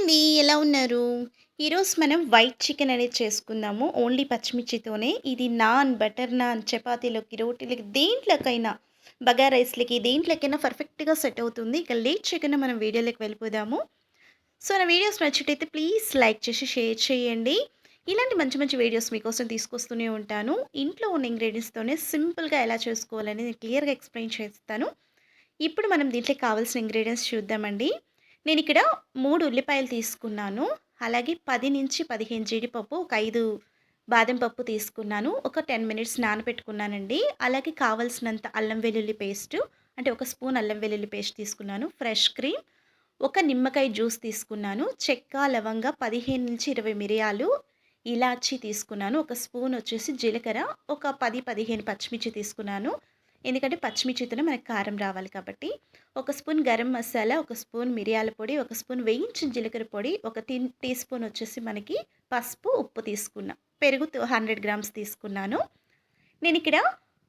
అండి. ఎలా ఉన్నారు? ఈరోజు మనం వైట్ చికెన్ అనేది చేసుకుందాము. ఓన్లీ పచ్చిమిర్చితోనే. ఇది నాన్, బటర్ నాన్, చపాతీలోకి, రోటీలకి దేంట్లోకైనా బగారా రైస్‌లకి దేంట్లోకైనా పర్ఫెక్ట్‌గా సెట్ అవుతుంది. ఇక లేట్ చేయకుండా మనం వీడియోలోకి వెళ్ళిపోదాము. సో, నా వీడియోస్ నచ్చినట్టయితే ప్లీజ్ లైక్ చేసి షేర్ చేయండి. ఇలాంటి మంచి మంచి వీడియోస్ మీకోసం తీసుకొస్తూనే ఉంటాను. ఇంట్లో ఉన్న ఇంగ్రీడియెంట్స్‌తోనే సింపుల్‌గా ఎలా చేసుకోవాలని నేను క్లియర్‌గా ఎక్స్‌ప్లెయిన్ చేస్తాను. ఇప్పుడు మనం దీంట్లోకి కావాల్సిన ఇంగ్రీడియెంట్స్ చూద్దామండి. నేనిక్కడ 3 ఉల్లిపాయలు తీసుకున్నాను. అలాగే 10-15 జీడిపప్పు, ఒక 5 బాదం పప్పు తీసుకున్నాను. ఒక 10 మినిట్స్ నానబెట్టుకున్నానండి. అలాగే కావాల్సినంత అల్లం వెల్లుల్లి పేస్టు, అంటే ఒక స్పూన్ అల్లం వెల్లుల్లి పేస్ట్ తీసుకున్నాను. ఫ్రెష్ క్రీమ్, ఒక నిమ్మకాయ జ్యూస్ తీసుకున్నాను. చెక్క, లవంగ, 15-20 మిరియాలు, ఇలాచీ తీసుకున్నాను. ఒక స్పూన్ వచ్చేసి జీలకర్ర, ఒక 10-15 పచ్చిమిర్చి తీసుకున్నాను. ఎందుకంటే పచ్చిమిర్చితోనే మనకు కారం రావాలి కాబట్టి. ఒక స్పూన్ గరం మసాలా, ఒక స్పూన్ మిరియాల పొడి, ఒక స్పూన్ వేయించిన జీలకర్ర పొడి, ఒక టీ స్పూన్ వచ్చేసి మనకి పసుపు, ఉప్పు తీసుకున్నా. పెరుగు 100 గ్రామ్స్ తీసుకున్నాను. నేనిక్కడ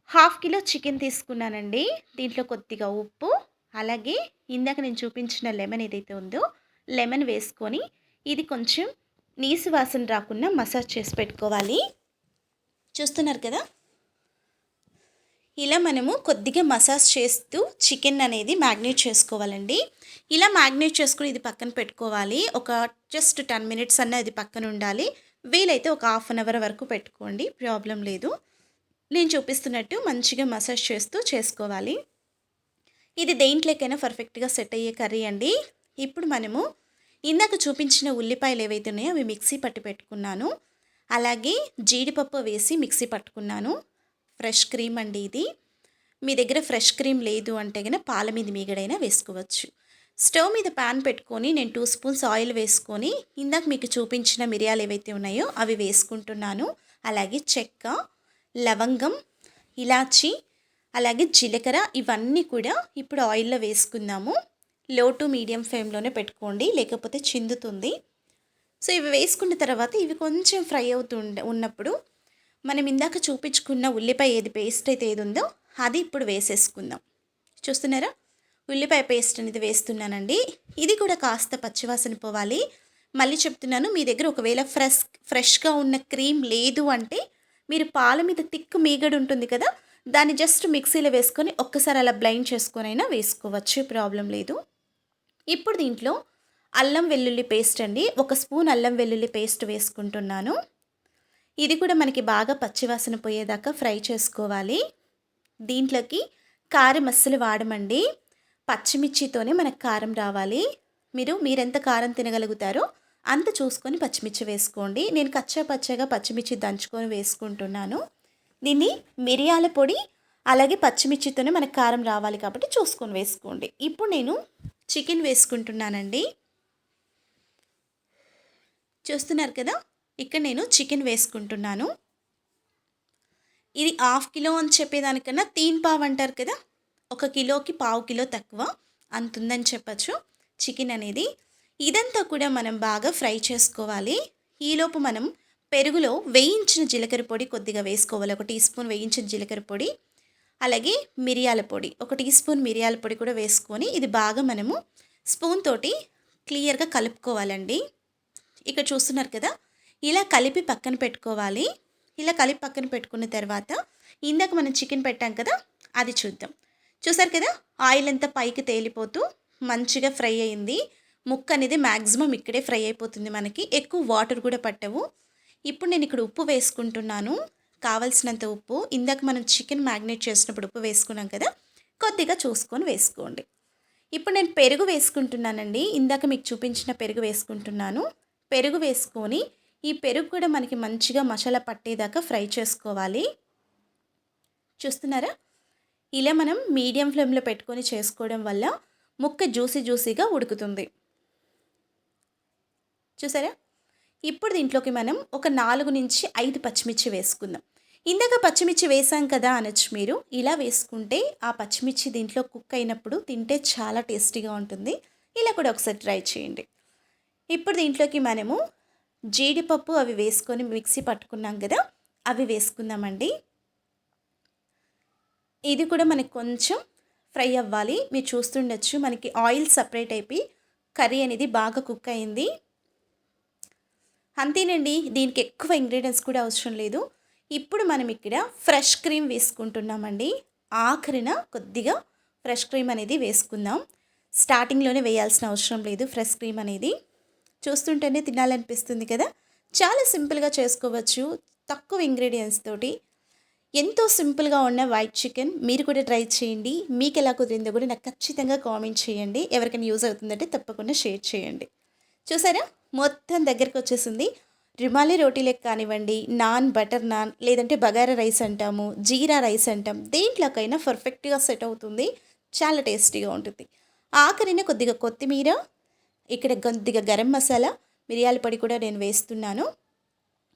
హాఫ్ కిలో చికెన్ తీసుకున్నానండి. దీంట్లో కొద్దిగా ఉప్పు, అలాగే ఇందాక నేను చూపించిన లెమన్ ఏదైతే ఉందో లెమన్ వేసుకొని ఇది కొంచెం నీసు వాసన రాకుండా మసాజ్ చేసి పెట్టుకోవాలి. చూస్తున్నారు కదా! ఇలా మనము కొద్దిగా మసాజ్ చేస్తూ చికెన్ అనేది మ్యాగ్నేట్ చేసుకోవాలండి. ఇలా మ్యాగ్నేట్ చేసుకొని ఇది పక్కన పెట్టుకోవాలి. ఒక జస్ట్ 10 మినిట్స్ అన్న ఇది పక్కన ఉండాలి. వీలైతే ఒక హాఫ్ అన్ అవర్ వరకు పెట్టుకోండి, ప్రాబ్లం లేదు. నేను చూపిస్తున్నట్టు మంచిగా మసాజ్ చేస్తూ చేసుకోవాలి. ఇది దేంట్లోకైనా పర్ఫెక్ట్‌గా సెట్ అయ్యే కర్రీ అండి. ఇప్పుడు మనము ఇందాక చూపించిన ఉల్లిపాయలు ఏవైతే ఉన్నాయో అవి మిక్సీ పట్టి పెట్టుకున్నాను. అలాగే జీడిపప్పు వేసి మిక్సీ పట్టుకున్నాను. ఫ్రెష్ క్రీమ్ అండి ఇది. మీ దగ్గర ఫ్రెష్ క్రీమ్ లేదు అంటే గనక పాల మీద మీగడైనా వేసుకోవచ్చు. స్టవ్ మీద పాన్ పెట్టుకొని నేను 2 స్పూన్స్ ఆయిల్ వేసుకొని ఇందాక మీకు చూపించిన మిరియాలు ఏవైతే ఉన్నాయో అవి వేసుకుంటున్నాను. అలాగే చెక్క, లవంగం, ఇలాచి, అలాగే జీలకర్ర ఇవన్నీ కూడా ఇప్పుడు ఆయిల్‌లో వేసుకుందాము. లో టు మీడియం ఫ్లేమ్‌లోనే పెట్టుకోండి, లేకపోతే చిందుతుంది. సో, ఇవి వేసుకున్న తర్వాత ఇవి కొంచెం ఫ్రై ఉన్నప్పుడు మనం ఇందాక చూపించుకున్న ఉల్లిపాయ పేస్ట్ అయితే ఏది ఉందో అది ఇప్పుడు వేసేసుకుందాం. చూస్తున్నారా? ఉల్లిపాయ పేస్ట్ అనేది వేస్తున్నానండి. ఇది కూడా కాస్త పచ్చివాసన పోవాలి. మళ్ళీ చెప్తున్నాను, మీ దగ్గర ఒకవేళ ఫ్రెష్‌గా ఉన్న క్రీమ్ లేదు అంటే మీరు పాల మీద థిక్ మీగడ ఉంటుంది కదా! దాన్ని జస్ట్ మిక్సీలో వేసుకొని ఒక్కసారి అలా బ్లెండ్ చేసుకొనైనా వేసుకోవచ్చు, ప్రాబ్లం లేదు. ఇప్పుడు దీంట్లో అల్లం వెల్లుల్లి పేస్ట్ అండి. ఒక స్పూన్ అల్లం వెల్లుల్లి పేస్ట్ వేసుకుంటున్నాను. ఇది కూడా మనకి బాగా పచ్చివాసన పోయేదాకా ఫ్రై చేసుకోవాలి. దీంట్లోకి కారం అస్సలు వాడమండి. పచ్చిమిర్చితోనే మనకు కారం రావాలి. మీరెంత కారం తినగలుగుతారో అంత చూసుకొని పచ్చిమిర్చి వేసుకోండి. నేను కచ్చా పచ్చగా పచ్చిమిర్చి దంచుకొని వేసుకుంటున్నాను. దీన్ని మిరియాల పొడి అలాగే పచ్చిమిర్చితోనే మనకు కారం రావాలి కాబట్టి చూసుకొని వేసుకోండి. ఇప్పుడు నేను చికెన్ వేసుకుంటున్నానండి. చూస్తున్నారు కదా! ఇక్కడ నేను చికెన్ వేసుకుంటున్నాను. ఇది హాఫ్ కిలో అని చెప్పేదానికన్నా తీన్ పావ్ అంటారు కదా! 1 కిలోకి పావు కిలో తక్కువ అంతుందని చెప్పచ్చు చికెన్ అనేది. ఇదంతా కూడా మనం బాగా ఫ్రై చేసుకోవాలి. ఈలోపు మనం పెరుగులో వేయించిన జీలకర్ర పొడి కొద్దిగా వేసుకోవాలి. 1 టీ స్పూన్ వేయించిన జీలకర్ర పొడి, అలాగే మిరియాల పొడి, 1 టీ స్పూన్ మిరియాల పొడి కూడా వేసుకొని ఇది బాగా మనము స్పూన్ తోటి క్లియర్‌గా కలుపుకోవాలండి. ఇక్కడ చూస్తున్నారు కదా! ఇలా కలిపి పక్కన పెట్టుకోవాలి. ఇలా కలిపి పక్కన పెట్టుకున్న తర్వాత ఇందాక మనం చికెన్ పెట్టాం కదా! అది చూద్దాం. చూసారు కదా! ఆయిల్ అంతా పైకి తేలిపోతూ మంచిగా ఫ్రై అయింది. ముక్క అనేది మ్యాక్సిమం ఇక్కడే ఫ్రై అయిపోతుంది మనకి. ఎక్కువ వాటర్ కూడా పట్టవు. ఇప్పుడు నేను ఇక్కడ ఉప్పు వేసుకుంటున్నాను. కావాల్సినంత ఉప్పు. ఇందాక మనం చికెన్ మ్యాగ్నేట్ చేసినప్పుడు ఉప్పు వేసుకున్నాం కదా! కొద్దిగా చూసుకొని వేసుకోండి. ఇప్పుడు నేను పెరుగు వేసుకుంటున్నానండి. ఇందాక మీకు చూపించిన పెరుగు వేసుకుంటున్నాను. పెరుగు వేసుకొని ఈ పెరుగు కూడా మనకి మంచిగా మసాలా పట్టేదాకా ఫ్రై చేసుకోవాలి. చూస్తున్నారా? ఇలా మనం మీడియం ఫ్లేమ్‌లో పెట్టుకొని చేసుకోవడం వల్ల ముక్క జ్యూసీగా ఉడుకుతుంది. చూసారా? ఇప్పుడు దీంట్లోకి మనం ఒక 4-5 పచ్చిమిర్చి వేసుకుందాం. ఇందాక పచ్చిమిర్చి వేసాం కదా అనొచ్చు మీరు. ఇలా వేసుకుంటే ఆ పచ్చిమిర్చి దీంట్లో కుక్ అయినప్పుడు తింటే చాలా టేస్టీగా ఉంటుంది. ఇలా కూడా ఒకసారి ట్రై చేయండి. ఇప్పుడు దీంట్లోకి మనము జీడిపప్పు అవి వేసుకొని మిక్సీ పట్టుకున్నాం కదా! అవి వేసుకుందామండి. ఇది కూడా మనకి కొంచెం ఫ్రై అవ్వాలి. మీరు చూస్తుండొచ్చు మనకి ఆయిల్ సెపరేట్ అయిపోయి కర్రీ అనేది బాగా కుక్ అయింది. అంతేనండి, దీనికి ఎక్కువ ఇంగ్రీడియంట్స్ కూడా అవసరం లేదు. ఇప్పుడు మనం ఇక్కడ ఫ్రెష్ క్రీమ్ వేసుకుంటున్నామండి. ఆఖరిన కొద్దిగా ఫ్రెష్ క్రీమ్ అనేది వేసుకుందాం. స్టార్టింగ్లోనే వేయాల్సిన అవసరం లేదు ఫ్రెష్ క్రీమ్ అనేది. చూస్తుంటేనే తినాలనిపిస్తుంది కదా. చాలా సింపుల్గా చేసుకోవచ్చు, తక్కువ ఇంగ్రీడియంట్స్ తోటి. ఎంతో సింపుల్గా ఉన్న వైట్ చికెన్ మీరు కూడా ట్రై చేయండి. మీకు ఎలా కుదిరిందో కూడా నాకు ఖచ్చితంగా కామెంట్ చేయండి. ఎవరికైనా యూజ్ అవుతుందంటే తప్పకుండా షేర్ చేయండి. చూసారా, మొత్తం దగ్గరికి వచ్చేసింది. రుమాలి రోటీలకు కానివ్వండి, నాన్, బటర్ నాన్, లేదంటే బగారా రైస్ అంటాము, జీరా రైస్ అంటాం, దేంట్లోకైనా పర్ఫెక్ట్గా సెట్ అవుతుంది. చాలా టేస్టీగా ఉంటుంది. ఆఖరిన కొద్దిగా కొత్తిమీర, ఇక్కడ కొద్దిగా గరం మసాలా, మిరియాల పొడి కూడా నేను వేస్తున్నాను.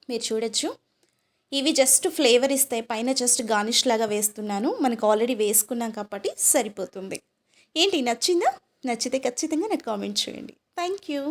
మీరు చూడొచ్చు. ఇవి జస్ట్ ఫ్లేవర్ ఇస్తాయి. పైన జస్ట్ గార్నిష్ లాగా వేస్తున్నాను. మనకు ఆల్రెడీ వేసుకున్నాం కాబట్టి సరిపోతుంది. ఏంటి, నచ్చిందా? నచ్చితే ఖచ్చితంగా నాకు కామెంట్ చేయండి. Thank you.